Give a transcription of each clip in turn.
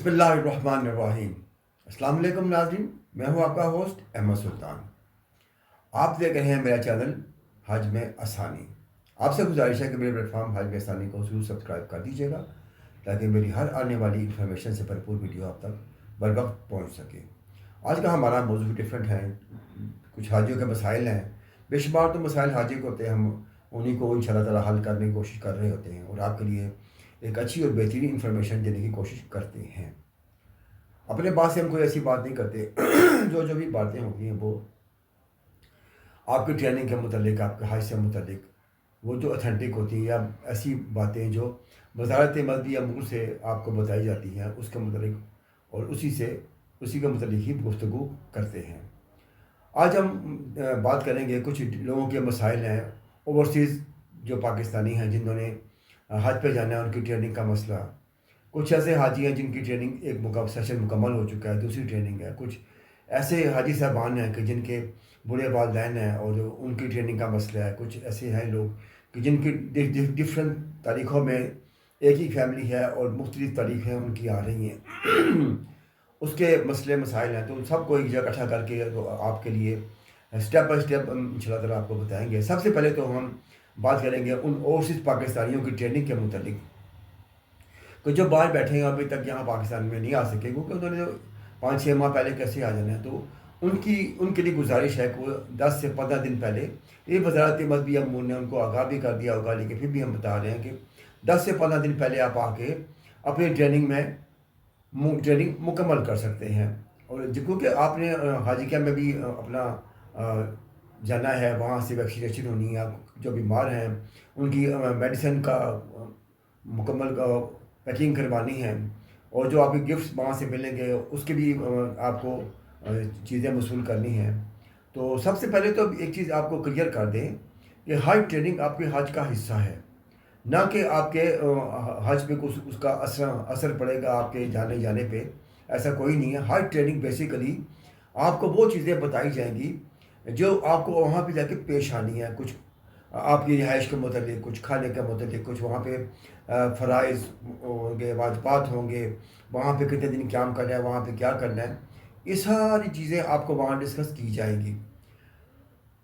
बिस्मिल्लाहिर्रहमानिर्रहीम। अस्सलाम वालेकुम नाज़रीन, मैं हूं आपका होस्ट अहमद सुल्तान। आप देख रहे हैं मेरा चैनल हज में आसानी। आपसे गुजारिश है कि मेरे प्लेटफॉर्म हज में आसानी को ज़रूर सब्सक्राइब कर दीजिएगा ताकि मेरी हर आने वाली इंफॉर्मेशन से भरपूर वीडियो आप तक बर वक्त पहुँच सके। आज का हमारा मौजू डिफरेंट है। कुछ हाजियों के मसाइल हैं। बेशुमार तो मसाइल हाजी को होते हैं, हम उन्हीं को इंशाअल्लाह ताला हल करने की कोशिश कर रहे होते हैं और आपके लिए एक अच्छी और बेहतरीन इन्फॉर्मेशन देने की कोशिश करते हैं। अपने बात से हम कोई ऐसी बात नहीं करते जो जो भी बातें होती हैं वो आपकी ट्रेनिंग के मुतालिक, आपके हज से मुतालिक वो जो ऑथेंटिक होती हैं, या ऐसी बातें जो वजारत मज़हबी अमूर से आपको बताई जाती हैं उसके मुतालिक और उसी के मुतालिक ही गुफ्तगू करते हैं। आज हम बात करेंगे कुछ लोगों के मसाइल हैं ओवरसीज़ जो पाकिस्तानी हैं जिन्होंने हज पे जाना है, उनकी ट्रेनिंग का मसला। कुछ ऐसे हाजी हैं जिनकी ट्रेनिंग एक सेशन मुकम्मल हो चुका है, दूसरी ट्रेनिंग है। कुछ ऐसे हाजी साहबान हैं कि जिनके बूढ़े वालिदैन हैं और उनकी ट्रेनिंग का मसला है। कुछ ऐसे हैं लोग कि जिनकी डिफरेंट तारीख़ों में एक ही फैमिली है और मुख्तलिफ़ तारीख़ें उनकी आ रही हैं उसके मसले मसाइल हैं। तो उन सबको एक जगह इकट्ठा करके तो आपके लिए स्टेप बाय स्टेप इंशाअल्लाह ताला आपको बताएंगे। सबसे पहले तो हम बात करेंगे उन ओवरसीज़ पाकिस्तानियों की ट्रेनिंग के मुतालिक कि जो बाहर बैठे हैं अभी तक यहाँ पाकिस्तान में नहीं आ सके, क्योंकि उन्होंने 5-6 माह पहले कैसे आ जाना है। तो उनके लिए गुजारिश है कि वो 10 से 15 दिन पहले, ये वज़ारत मज़हबी अमूर ने उनको आगाह भी कर दिया होगा, लेकिन फिर भी हम बता रहे हैं कि 10 से 15 दिन पहले आप आके अपनी ट्रेनिंग मुकम्मल कर सकते हैं। और क्योंकि आपने हाजी कैंप में भी अपना जाना है, वहाँ से वैक्सीनेशन होनी है। आप जो बीमार हैं उनकी मेडिसिन का मुकम्मल पैकिंग करवानी है और जो आपके गिफ्ट्स वहाँ से मिलेंगे उसके भी आपको चीज़ें वसूल करनी हैं। तो सबसे पहले तो एक चीज़ आपको क्लियर कर दें कि हज ट्रेनिंग आपके हज का हिस्सा है, ना कि आपके हज पे कुछ उसका असर पड़ेगा आपके जाने पे। ऐसा कोई नहीं है। हज ट्रेनिंग बेसिकली आपको वो चीज़ें बताई जाएंगी जो आपको वहाँ पे जाके पेश आनी है। कुछ आपकी रिहाइश के मुतालिक, कुछ खाने के मुतालिक, कुछ वहाँ पे फ़राइज़ होंगे, वाजबात होंगे, वहाँ पे कितने दिन क़याम करना है, वहाँ पे क्या करना है, ये सारी चीज़ें आपको वहाँ डिस्कस की जाएंगी।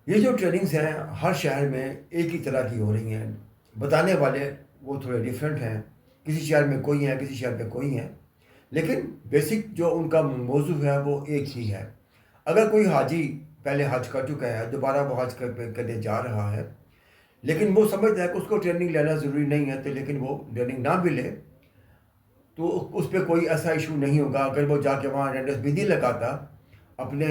ये जो ट्रेनिंग्स हैं हर शहर में एक ही तरह की हो रही हैं। बताने वाले वो थोड़े डिफरेंट हैं, किसी शहर में कोई हैं, किसी शहर में कोई हैं, लेकिन बेसिक जो उनका मौजू है वो एक ही है। अगर कोई हाजी पहले हज कर चुका है, दोबारा वो हज करने जा रहा है, लेकिन वो समझता है कि उसको ट्रेनिंग लेना ज़रूरी नहीं है, तो लेकिन वो ट्रेनिंग ना भी ले तो उस पर कोई ऐसा इशू नहीं होगा। अगर वो जाके वहाँ अटेंडेंस भी नहीं लगाता, अपने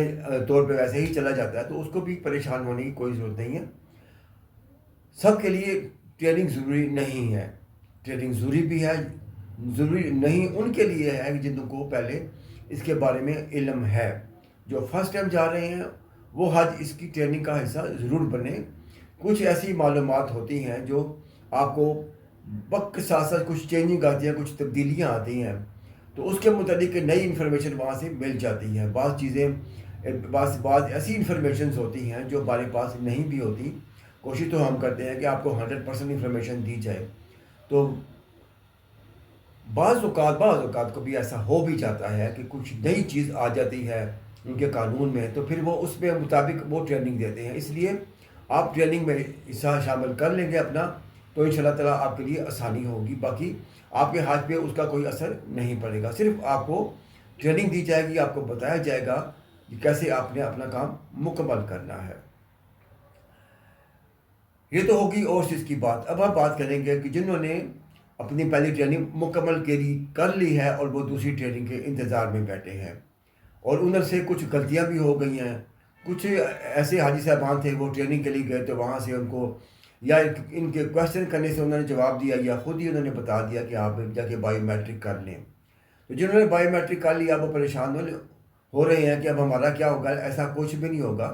तौर पे वैसे ही चला जाता है, तो उसको भी परेशान होने की कोई ज़रूरत नहीं है। सब के लिए ट्रेनिंग ज़रूरी नहीं है। ट्रेनिंग ज़रूरी भी है, ज़रूरी नहीं उनके लिए है जिनको पहले इसके बारे में इल्म है। जो फर्स्ट टाइम जा रहे हैं वो हज इसकी ट्रेनिंग का हिस्सा ज़रूर बने। कुछ ऐसी मालूमात होती हैं जो आपको वक्त के साथ साथ कुछ चेंजिंग आती है, कुछ तब्दीलियाँ आती हैं, तो उसके मुतालिक नई इन्फॉर्मेशन वहाँ से मिल जाती है। बाज़ ऐसी इन्फॉर्मेशन होती हैं जो हमारे पास नहीं भी होती। कोशिश तो हम करते हैं कि आपको 100% इन्फॉर्मेशन दी जाए। तो बाज़ औक़ात कभी ऐसा हो भी जाता है कि कुछ नई चीज़ आ जाती है उनके कानून में, तो फिर वो उसके मुताबिक वो ट्रेनिंग देते हैं। इसलिए आप ट्रेनिंग में हिस्सा शामिल कर लेंगे अपना, तो इंशाअल्लाह ताला आपके लिए आसानी होगी। बाकी आपके हाथ पे उसका कोई असर नहीं पड़ेगा। सिर्फ आपको ट्रेनिंग दी जाएगी, आपको बताया जाएगा कि कैसे आपने अपना काम मुकम्मल करना है। ये तो होगी ओवरसीज़ की बात। अब आप बात करेंगे कि जिन्होंने अपनी पहली ट्रेनिंग मुकम्मल कर ली है और वो दूसरी ट्रेनिंग के इंतज़ार में बैठे हैं और उधर से कुछ गलतियां भी हो गई हैं। कुछ ऐसे हाजी साहबान थे वो ट्रेनिंग के लिए गए, तो वहाँ से उनको या इनके क्वेश्चन करने से उन्होंने जवाब दिया या ख़ुद ही उन्होंने बता दिया कि आप जाके बायोमेट्रिक कर लें। तो जिन्होंने बायोमेट्रिक कर लिया वो परेशान हो रहे हैं कि अब हमारा क्या होगा। ऐसा कुछ भी नहीं होगा,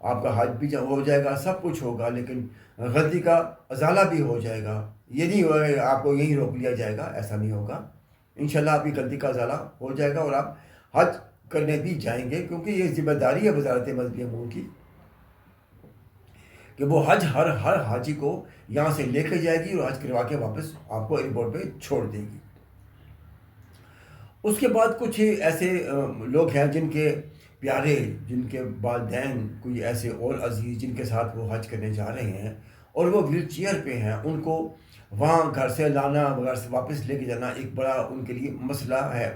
आपका हज भी हो जाएगा, सब कुछ होगा, लेकिन गलती का अजाला भी हो जाएगा। ये नहीं होगा आपको यहीं रोक लिया जाएगा, ऐसा नहीं होगा। इंशाल्लाह आपकी गलती का अजाला हो जाएगा और आप हज करने भी जाएंगे, क्योंकि ये जिम्मेदारी है वज़ारत मज़हबी अमूर की कि वो हर हाजी को यहाँ से लेकर जाएगी और हज करवा के वापस आपको एयरपोर्ट पे छोड़ देगी। اس کے بعد کچھ ایسے لوگ ہیں جن کے پیارے، جن کے والدین کوئی ایسے اور عزیز جن کے ساتھ وہ حج کرنے جا رہے ہیں اور وہ ویل چیئر پہ ہیں، ان کو وہاں گھر سے لانا، گھر سے واپس لے کے جانا ایک بڑا ان کے لیے مسئلہ ہے۔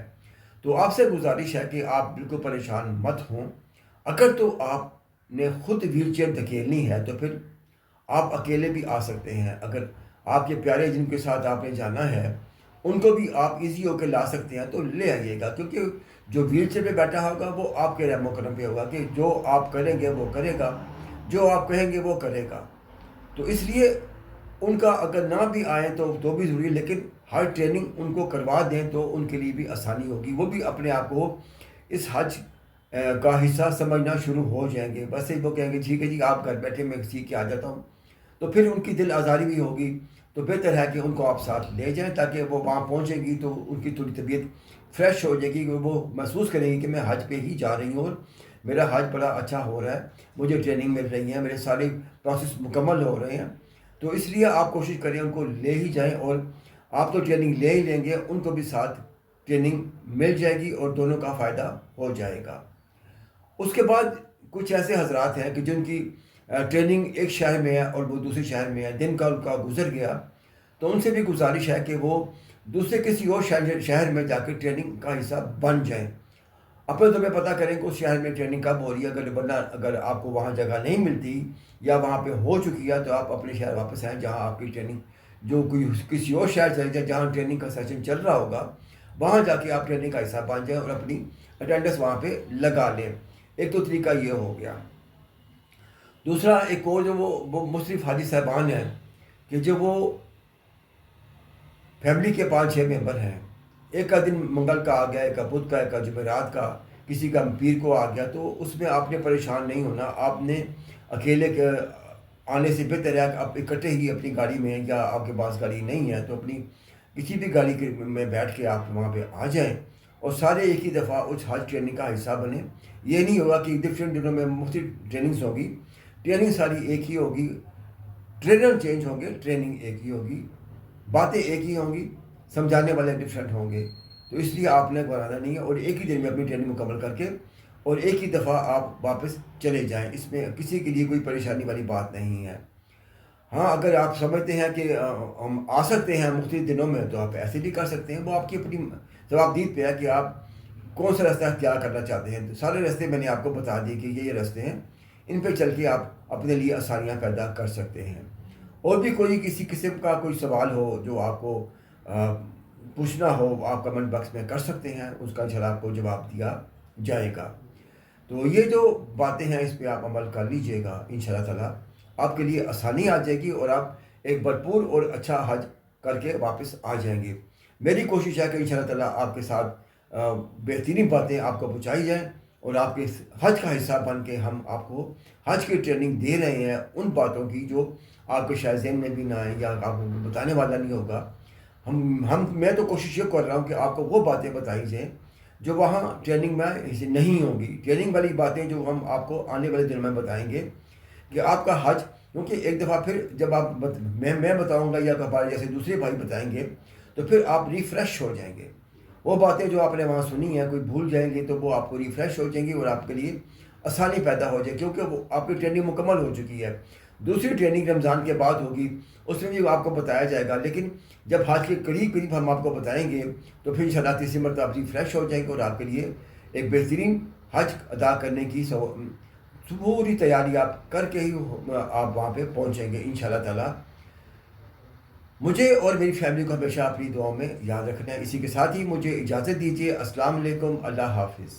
تو آپ سے گزارش ہے کہ آپ بالکل پریشان مت ہوں۔ اگر تو آپ نے خود ویل چیئر دھکیلنی ہے تو پھر آپ اکیلے بھی آ سکتے ہیں۔ اگر آپ کے پیارے جن کے ساتھ آپ نے جانا ہے ان کو بھی آپ ایزی ہو کے لا سکتے ہیں تو لے آئیے گا، کیونکہ جو ویل چیئر پہ بیٹھا ہوگا وہ آپ کے رحم و کرم پہ ہوگا کہ جو آپ کریں گے وہ کرے گا، جو آپ کہیں گے وہ کرے گا۔ تو اس لیے ان کا اگر نہ بھی آئیں تو بھی ضروری ہے، لیکن ہر ٹریننگ ان کو کروا دیں تو ان کے لیے بھی آسانی ہوگی، وہ بھی اپنے آپ کو اس حج کا حصہ سمجھنا شروع ہو جائیں گے۔ بس وہ کہیں گے ٹھیک ہے جی آپ گھر بیٹھے میں سیکھ کے آ جاتا ہوں، تو پھر ان کی دل آزاری بھی ہوگی۔ تو بہتر ہے کہ ان کو آپ ساتھ لے جائیں تاکہ وہ وہاں پہنچیں گی تو ان کی تھوڑی طبیعت فریش ہو جائے گی، وہ محسوس کریں گی کہ میں حج پہ ہی جا رہی ہوں اور میرا حج بڑا اچھا ہو رہا ہے، مجھے ٹریننگ مل رہی ہے، میرے سارے پروسیس مکمل ہو رہے ہیں۔ تو اس لیے آپ کوشش کریں ان کو لے ہی جائیں، اور آپ تو ٹریننگ لے ہی لیں گے، ان کو بھی ساتھ ٹریننگ مل جائے گی اور دونوں کا فائدہ ہو جائے گا۔ اس کے بعد کچھ ایسے حضرات ہیں کہ جن کی ٹریننگ ایک شہر میں ہے اور وہ دوسرے شہر میں ہے، دن کا ان کا گزر گیا، تو ان سے بھی گزارش ہے کہ وہ دوسرے کسی اور شہر میں جا کے ٹریننگ کا حصہ بن جائیں۔ اپنے تو میں پتہ کریں کہ اس شہر میں ٹریننگ کب ہو رہی ہے، اگر آپ کو وہاں جگہ نہیں ملتی یا وہاں پہ ہو چکی ہے تو آپ اپنے شہر واپس آئیں جہاں آپ کی ٹریننگ، جو کوئی کسی اور شہر چلے جائیں جہاں ٹریننگ کا سیشن چل رہا ہوگا، وہاں جا کے آپ ٹریننگ کا حصہ بن جائیں اور اپنی اٹینڈنس وہاں پہ لگا لیں۔ ایک تو طریقہ یہ ہو گیا۔ دوسرا ایک اور جو وہ مصرف حاجی صاحبان ہیں کہ جو وہ فیملی کے 5-6 ممبر ہیں، ایک کا دن منگل کا آ گیا، ایک کا بدھ کا، ایک کا جمعرات کا، کسی کا پیر کو آ گیا، تو اس میں آپ نے پریشان نہیں ہونا۔ آپ نے اکیلے کے آنے سے بہتر ہے کہ آپ اکٹھے ہی اپنی گاڑی میں، یا آپ کے پاس گاڑی نہیں ہے تو اپنی کسی بھی گاڑی میں بیٹھ کے آپ وہاں پہ آ جائیں اور سارے ایک ہی دفعہ اس حج ٹریننگ کا حصہ بنیں۔ یہ نہیں ہوگا کہ ڈفرینٹ دنوں میں مختلف ٹریننگز ہوگی، ٹریننگ ساری ایک ہی ہوگی، ٹرینر چینج ہوں گے، ٹریننگ ایک ہی ہوگی، باتیں ایک ہی ہوں گی، سمجھانے والے ڈفرینٹ ہوں گے۔ تو اس لیے آپ نے گھبرانا نہیں ہے اور ایک ہی دن میں اپنی ٹریننگ مکمل کر کے اور ایک ہی دفعہ آپ واپس چلے جائیں، اس میں کسی کے لیے کوئی پریشانی والی بات نہیں ہے۔ ہاں اگر آپ سمجھتے ہیں کہ ہم آ سکتے ہیں مختلف دنوں میں تو آپ ایسے بھی کر سکتے ہیں، وہ آپ کی اپنی جوابدید پہ ہے کہ آپ کون سا راستہ اختیار کرنا چاہتے ہیں۔ سارے راستے میں نے آپ کو بتا دیے کہ یہ راستے ہیں، ان پہ چل کے آپ اپنے لیے آسانیاں پیدا کر سکتے ہیں۔ اور بھی کوئی کسی قسم کا کوئی سوال ہو جو آپ کو پوچھنا ہو، آپ کمنٹ باکس میں کر سکتے ہیں، اس کا انشاءاللہ آپ کو جواب دیا جائے گا۔ تو یہ جو باتیں ہیں اس پہ آپ عمل کر لیجئے گا، انشاءاللہ تعالیٰ آپ کے لیے آسانی آ جائے گی اور آپ ایک بھرپور اور اچھا حج کر کے واپس آ جائیں گے۔ میری کوشش ہے کہ انشاءاللہ تعالیٰ آپ کے ساتھ بہترین باتیں آپ کو پہنچائی جائیں اور آپ کے حج کا حصہ بن کے ہم آپ کو حج کی ٹریننگ دے رہے ہیں ان باتوں کی جو آپ کے شاید ذہن میں بھی نہ آئیں یا آپ کو بتانے والا نہیں ہوگا۔ میں تو کوشش یہ کر رہا ہوں کہ آپ کو وہ باتیں بتائی جائیں جو وہاں ٹریننگ میں نہیں ہوں گی۔ ٹریننگ والی باتیں جو ہم آپ کو آنے والے دنوں میں بتائیں گے کہ آپ کا حج، کیونکہ ایک دفعہ پھر جب آپ میں بتاؤں گا یا ہمارے جیسے دوسرے بھائی بتائیں گے تو پھر آپ ریفریش ہو جائیں گے۔ وہ باتیں جو آپ نے وہاں سنی ہیں کوئی بھول جائیں گے تو وہ آپ کو ریفریش ہو جائیں گی اور آپ کے لیے آسانی پیدا ہو جائے، کیونکہ وہ آپ کی ٹریننگ مکمل ہو چکی ہے۔ دوسری ٹریننگ رمضان کے بعد ہوگی، اس میں بھی آپ کو بتایا جائے گا، لیکن جب حج کے قریب ہم آپ کو بتائیں گے تو پھر انشاءاللہ تیسری مرتبہ آپ ریفریش ہو جائیں گے اور آپ کے لیے ایک بہترین حج ادا کرنے کی پوری تیاری آپ کر کے ہی آپ وہاں پہ پہنچیں گے انشاءاللہ تعالیٰ۔ مجھے اور میری فیملی کو ہمیشہ اپنی دعاؤں میں یاد رکھنا ہے۔ اسی کے ساتھ ہی مجھے اجازت دیجیے۔ السلام علیکم، اللہ حافظ۔